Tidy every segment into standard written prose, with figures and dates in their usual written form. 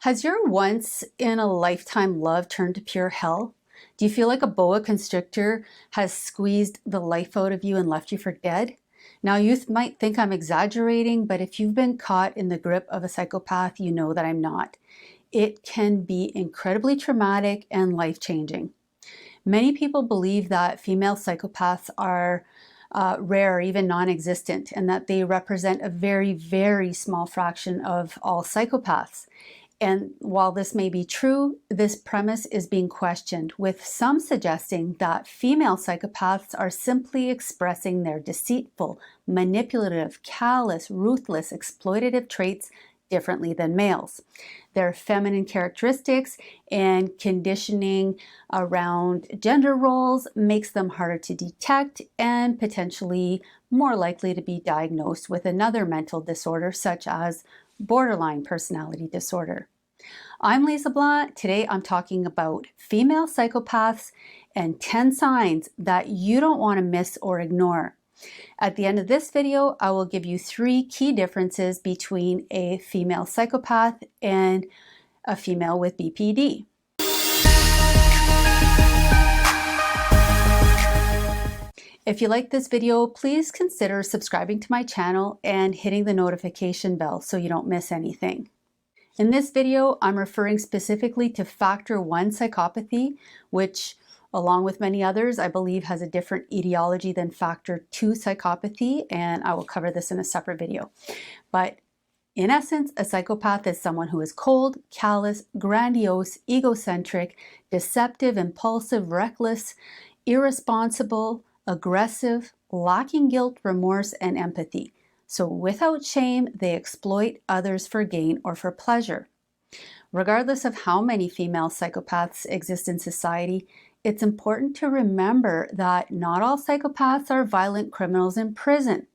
Has your once in a lifetime love turned to pure hell? Do you feel like a boa constrictor has squeezed the life out of you and left you for dead? Now, you might think I'm exaggerating, but if you've been caught in the grip of a psychopath, you know that I'm not. It can be incredibly traumatic and life-changing. Many people believe that female psychopaths are rare, even non-existent, and that they represent a very, very small fraction of all psychopaths. And while this may be true, this premise is being questioned, with some suggesting that female psychopaths are simply expressing their deceitful, manipulative, callous, ruthless, exploitative traits differently than males. Their feminine characteristics and conditioning around gender roles makes them harder to detect and potentially more likely to be diagnosed with another mental disorder such as borderline personality disorder. I'm Lisa Blanc. Today I'm talking about female psychopaths and 10 signs that you don't want to miss or ignore. At the end of this video, I will give you 3 key differences between a female psychopath and a female with BPD. If you like this video, please consider subscribing to my channel and hitting the notification bell so you don't miss anything. In this video, I'm referring specifically to Factor 1 psychopathy, which, along with many others, I believe has a different etiology than Factor 2 psychopathy, and I will cover this in a separate video. But in essence, a psychopath is someone who is cold, callous, grandiose, egocentric, deceptive, impulsive, reckless, irresponsible, aggressive, lacking guilt, remorse, and empathy. So without shame, they exploit others for gain or for pleasure. Regardless of how many female psychopaths exist in society, it's important to remember that not all psychopaths are violent criminals in prison,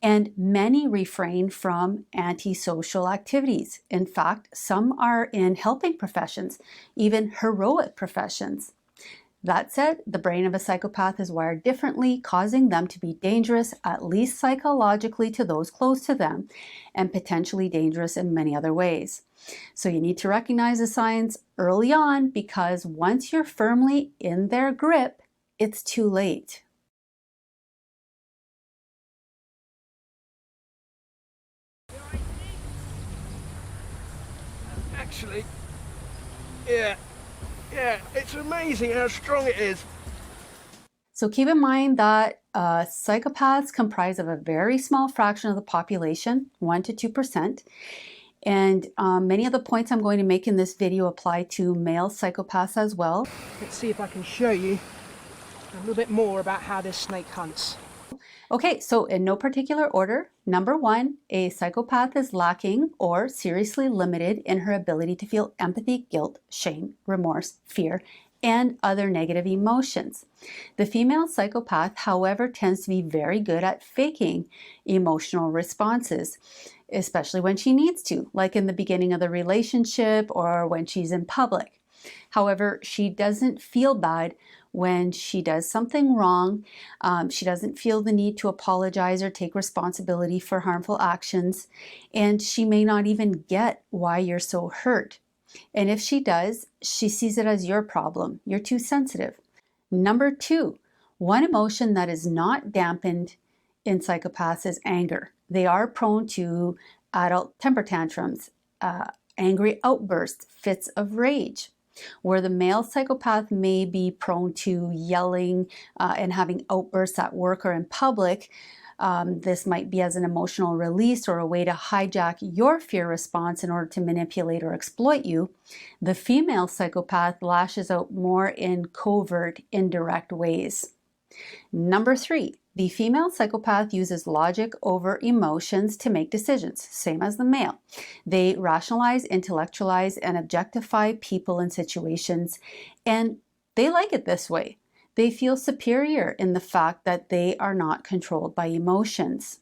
and many refrain from antisocial activities. In fact, some are in helping professions, even heroic professions. That said, the brain of a psychopath is wired differently, causing them to be dangerous, at least psychologically, to those close to them, and potentially dangerous in many other ways. So you need to recognize the signs early on, because once you're firmly in their grip, it's too late. Actually, yeah, it's amazing how strong it is. So keep in mind that psychopaths comprise of a very small fraction of the population, 1 to 2%. And many of the points I'm going to make in this video apply to male psychopaths as well. Let's see if I can show you a little bit more about how this snake hunts. Okay, so in no particular order, number 1, a psychopath is lacking or seriously limited in her ability to feel empathy, guilt, shame, remorse, fear, and other negative emotions. The female psychopath, however, tends to be very good at faking emotional responses, especially when she needs to, like in the beginning of the relationship or when she's in public. However, she doesn't feel bad when she does something wrong. She doesn't feel the need to apologize or take responsibility for harmful actions, and she may not even get why you're so hurt. And if she does, she sees it as your problem. You're too sensitive. Number 2, one emotion that is not dampened in psychopaths is anger. They are prone to adult temper tantrums, angry outbursts, fits of rage. Where the male psychopath may be prone to yelling and having outbursts at work or in public, this might be as an emotional release or a way to hijack your fear response in order to manipulate or exploit you. The female psychopath lashes out more in covert, indirect ways. Number 3, the female psychopath uses logic over emotions to make decisions, same as the male. They rationalize, intellectualize, and objectify people and situations, and they like it this way. They feel superior in the fact that they are not controlled by emotions.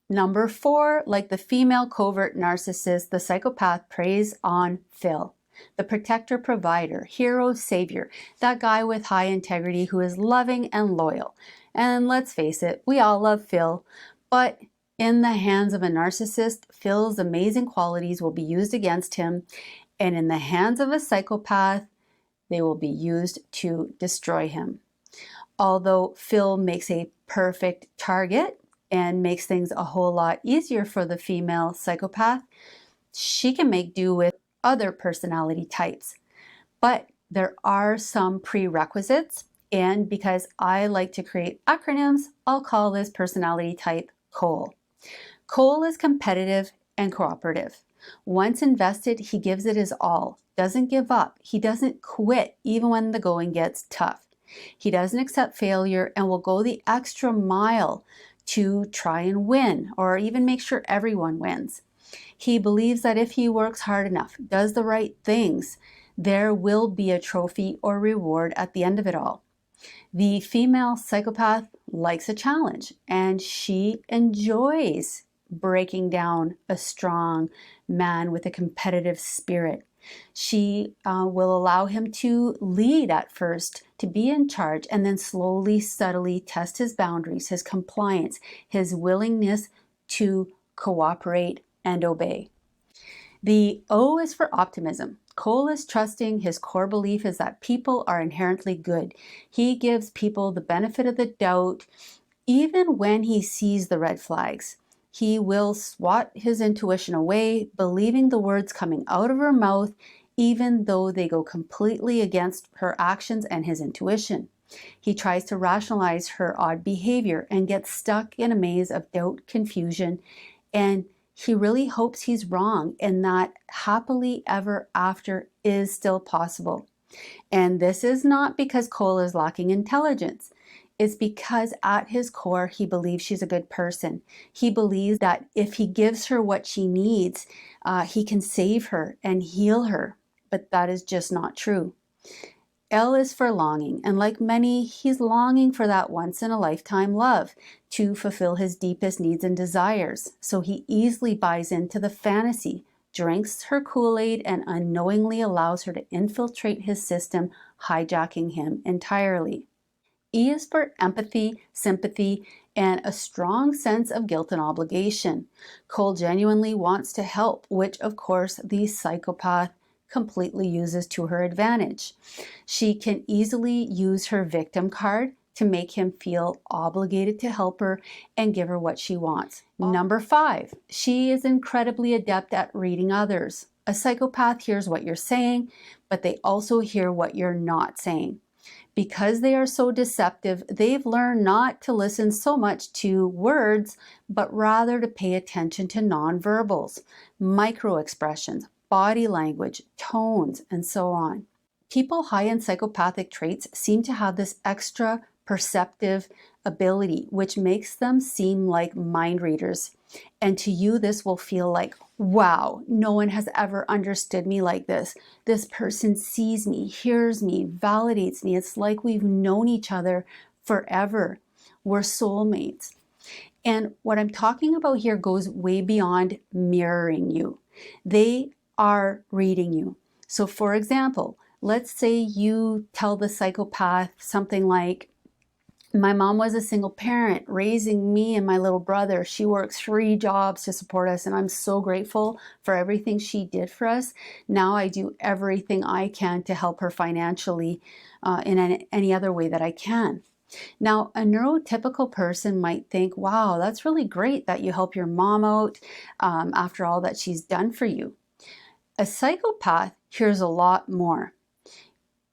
Number 4, like the female covert narcissist, the psychopath preys on Phil, the protector, provider, hero, savior, that guy with high integrity who is loving and loyal. And let's face it, we all love Phil, but in the hands of a narcissist, Phil's amazing qualities will be used against him, And in the hands of a psychopath, they will be used to destroy him. Although Phil makes a perfect target and makes things a whole lot easier for the female psychopath, she can make do with other personality types. But there are some prerequisites, and because I like to create acronyms, I'll call this personality type Cole. Cole is competitive and cooperative. Once invested, he gives it his all, doesn't give up. He doesn't quit even when the going gets tough. He doesn't accept failure and will go the extra mile to try and win or even make sure everyone wins. He believes that if he works hard enough, does the right things, there will be a trophy or reward at the end of it all. The female psychopath likes a challenge, and she enjoys breaking down a strong man with a competitive spirit. She will allow him to lead at first, to be in charge, and then slowly, subtly test his boundaries, his compliance, his willingness to cooperate and obey. The O is for optimism. Cole is trusting. His core belief is that people are inherently good. He gives people the benefit of the doubt, even when he sees the red flags. He will swat his intuition away, believing the words coming out of her mouth, even though they go completely against her actions and his intuition. He tries to rationalize her odd behavior and gets stuck in a maze of doubt, confusion, and he really hopes he's wrong and that happily ever after is still possible. And this is not because Cole is lacking intelligence. It's because at his core, he believes she's a good person. He believes that if he gives her what she needs, he can save her and heal her. But that is just not true. L is for longing, and like many, he's longing for that once-in-a-lifetime love to fulfill his deepest needs and desires. So he easily buys into the fantasy, drinks her Kool-Aid, and unknowingly allows her to infiltrate his system, hijacking him entirely. E is for empathy, sympathy, and a strong sense of guilt and obligation. Cole genuinely wants to help, which of course the psychopath completely uses to her advantage. She can easily use her victim card to make him feel obligated to help her and give her what she wants. Number 5, she is incredibly adept at reading others. A psychopath hears what you're saying, but they also hear what you're not saying. Because they are so deceptive, they've learned not to listen so much to words, but rather to pay attention to nonverbals, microexpressions, body language, tones, and so on. People high in psychopathic traits seem to have this extra perceptive ability, which makes them seem like mind readers. And to you, this will feel like, wow, no one has ever understood me like this. This person sees me, hears me, validates me. It's like we've known each other forever. We're soulmates. And what I'm talking about here goes way beyond mirroring you. They are reading you. So for example, let's say you tell the psychopath something like, my mom was a single parent raising me and my little brother. She works 3 jobs to support us, and I'm so grateful for everything she did for us. Now I do everything I can to help her financially in any other way that I can. Now, a neurotypical person might think, wow, that's really great that you help your mom out after all that she's done for you. A psychopath hears a lot more.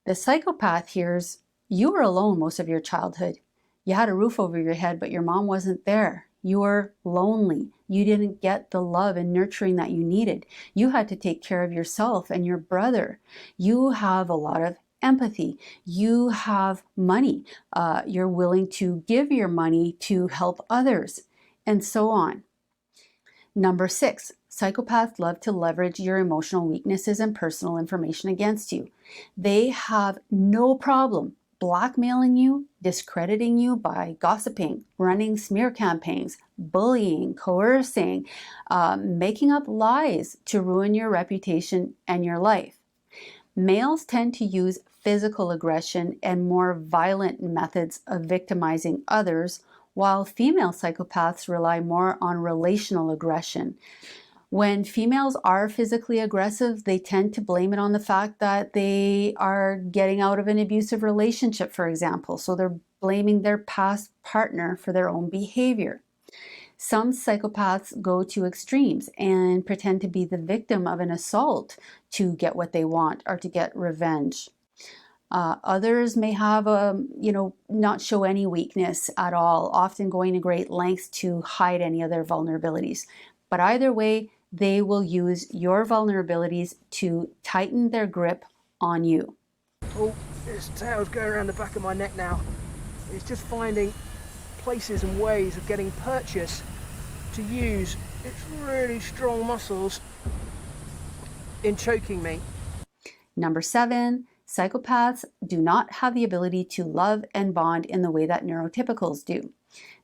The psychopath hears, you were alone most of your childhood. You had a roof over your head, but your mom wasn't there. You were lonely. You didn't get the love and nurturing that you needed. You had to take care of yourself and your brother. You have a lot of empathy. You have money. You're willing to give your money to help others, and so on. Number 6, psychopaths love to leverage your emotional weaknesses and personal information against you. They have no problem blackmailing you, discrediting you by gossiping, running smear campaigns, bullying, coercing, making up lies to ruin your reputation and your life. Males tend to use physical aggression and more violent methods of victimizing others, while female psychopaths rely more on relational aggression, When females are physically aggressive, they tend to blame it on the fact that they are getting out of an abusive relationship, for example. So they're blaming their past partner for their own behavior. Some psychopaths go to extremes and pretend to be the victim of an assault to get what they want or to get revenge. Others may have not show any weakness at all, often going to great lengths to hide any of their vulnerabilities. But either way, they will use your vulnerabilities to tighten their grip on you. Oh, this tail's going around the back of my neck now. It's just finding places and ways of getting purchase to use its really strong muscles in choking me. Number 7, psychopaths do not have the ability to love and bond in the way that neurotypicals do.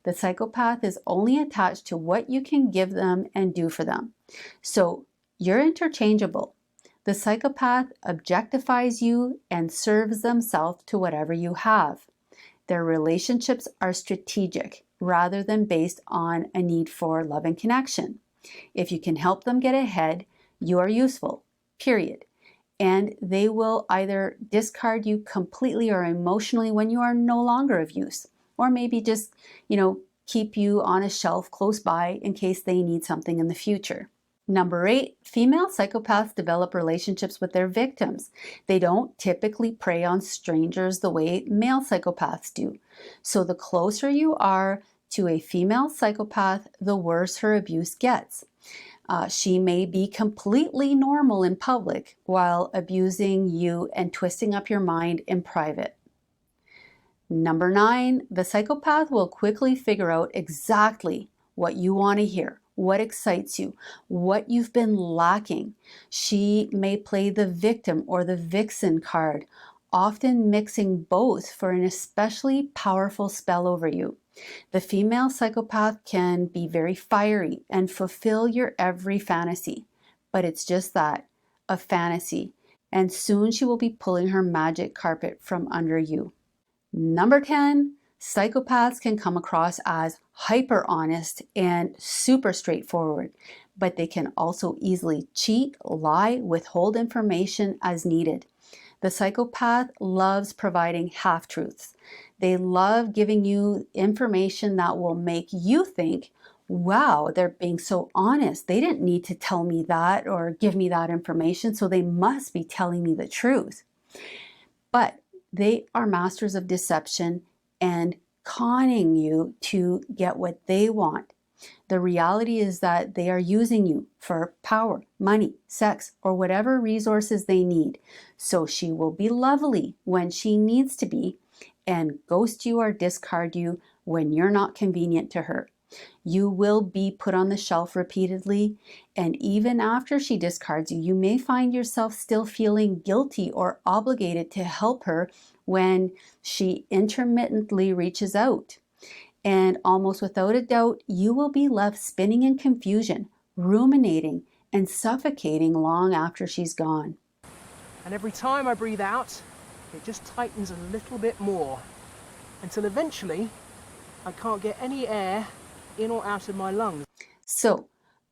The psychopath is only attached to what you can give them and do for them. So you're interchangeable. The psychopath objectifies you and serves themselves to whatever you have. Their relationships are strategic rather than based on a need for love and connection. If you can help them get ahead, you are useful, period. And they will either discard you completely or emotionally when you are no longer of use, or maybe just, keep you on a shelf close by in case they need something in the future. Number 8, female psychopaths develop relationships with their victims. They don't typically prey on strangers the way male psychopaths do. So the closer you are to a female psychopath, the worse her abuse gets. She may be completely normal in public while abusing you and twisting up your mind in private. Number 9, the psychopath will quickly figure out exactly what you want to hear, what excites you, what you've been lacking. She may play the victim or the vixen card, often mixing both for an especially powerful spell over you. The female psychopath can be very fiery and fulfill your every fantasy, but it's just that, a fantasy, and soon she will be pulling her magic carpet from under you. Number 10, psychopaths can come across as hyper honest and super straightforward, but they can also easily cheat, lie, withhold information as needed. The psychopath loves providing half-truths. They love giving you information that will make you think, wow, they're being so honest. They didn't need to tell me that or give me that information, so they must be telling me the truth. But they are masters of deception and conning you to get what they want. The reality is that they are using you for power, money, sex, or whatever resources they need. So she will be lovely when she needs to be and ghost you or discard you when you're not convenient to her. You will be put on the shelf repeatedly, and even after she discards you, you may find yourself still feeling guilty or obligated to help her when she intermittently reaches out. And almost without a doubt, you will be left spinning in confusion, ruminating, and suffocating long after she's gone. And every time I breathe out, it just tightens a little bit more, until eventually I can't get any air in or out of my lungs. So,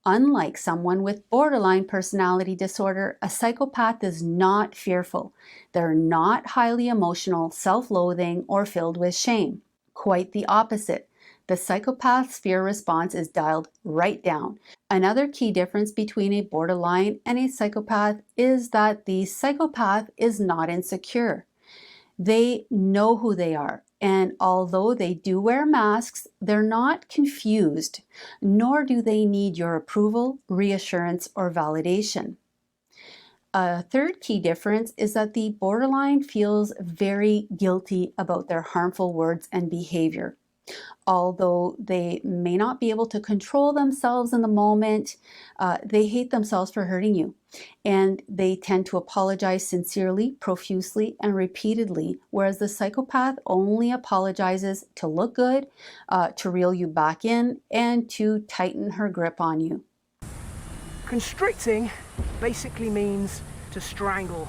unlike someone with borderline personality disorder, a psychopath is not fearful. They're not highly emotional, self-loathing, or filled with shame. Quite the opposite. The psychopath's fear response is dialed right down. Another key difference between a borderline and a psychopath is that the psychopath is not insecure. They know who they are, and although they do wear masks, they're not confused, nor do they need your approval, reassurance, or validation. A third key difference is that the borderline feels very guilty about their harmful words and behavior. Although they may not be able to control themselves in the moment, they hate themselves for hurting you. And they tend to apologize sincerely, profusely, and repeatedly, whereas the psychopath only apologizes to look good, to reel you back in, and to tighten her grip on you. Constricting basically means to strangle,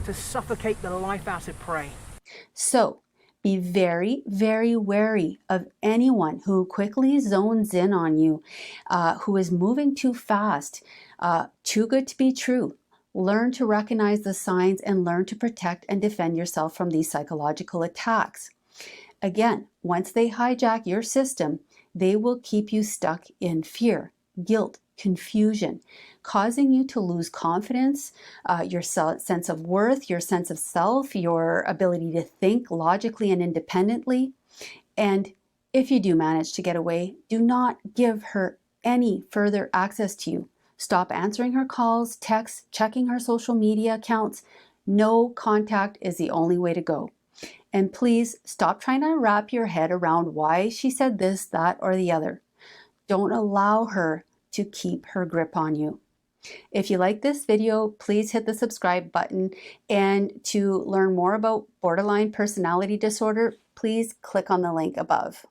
to suffocate the life out of prey. So, be very, very wary of anyone who quickly zones in on you, who is moving too fast, Too good to be true. Learn to recognize the signs and learn to protect and defend yourself from these psychological attacks. Again, once they hijack your system, they will keep you stuck in fear, guilt, confusion, causing you to lose confidence, your sense of worth, your sense of self, your ability to think logically and independently. And if you do manage to get away, do not give her any further access to you. Stop answering her calls, texts, checking her social media accounts. No contact is the only way to go. And please stop trying to wrap your head around why she said this, that, or the other. Don't allow her to keep her grip on you. If you like this video, please hit the subscribe button. And to learn more about borderline personality disorder, please click on the link above.